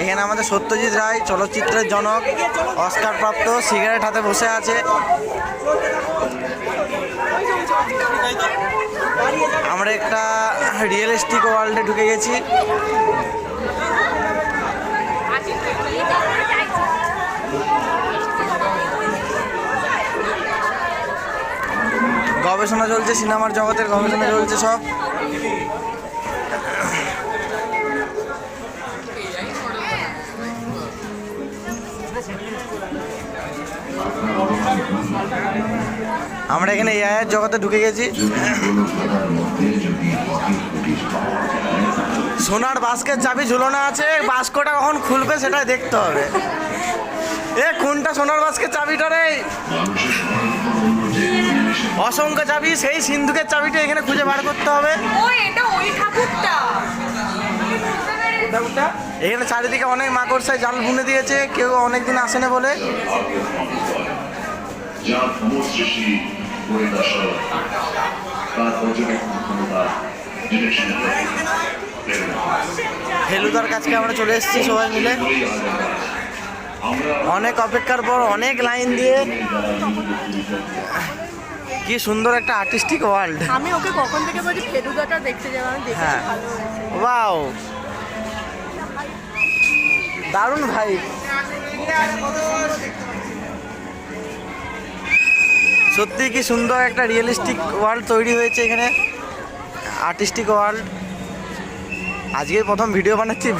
এখানে আমাদের সত্যজিৎ রায় চলচ্চিত্রের জনক, অস্কার প্রাপ্ত, সিগারেট হাতে বসে আছে। আমরা একটা রিয়েলিস্টিক ওয়ার্ল্ডে ঢুকে গেছি। গবেষণা চলছে, সিনেমার জগতের গবেষণা চলছে সব। আমরা এখানে এআই জগতে ঢুকে গেছি। সোনার বাস্কের চাবি ঝুলানো আছে, বাস্কটা কখন খুলবে সেটাই দেখতে হবে। কোনটা সোনার বাস্কের চাবিটা রে? অসংখ্য চাবি, সেই সিন্ধুকের চাবিটা এখানে খুঁজে বার করতে হবে। এখানে চারিদিকে অনেক মাকড়সায় জাল বুনে দিয়েছে, কেউ অনেকদিন আসে না বলে। ফেলুদার কাছকে আমরা চলে এসেছি সবাই মিলে, অনেক অপেক্ষার পর, অনেক লাইন দিয়ে। কি সুন্দর একটা আর্টিস্টিক ওয়ার্ল্ড। আমি ওকে কখন থেকে বলি ফেলুদাটা দেখতে যাবো, আমি দেখে ভালো হয়েছে। ওয়াও, দারুণ ভাই। সত্যি কি সুন্দর একটা রিয়েলিস্টিক ওয়ার্ল্ড তৈরি হয়েছে এখানে, আর্টিস্টিক ওয়ার্ল্ড। আজকে প্রথম ভিডিও বানাচ্ছি,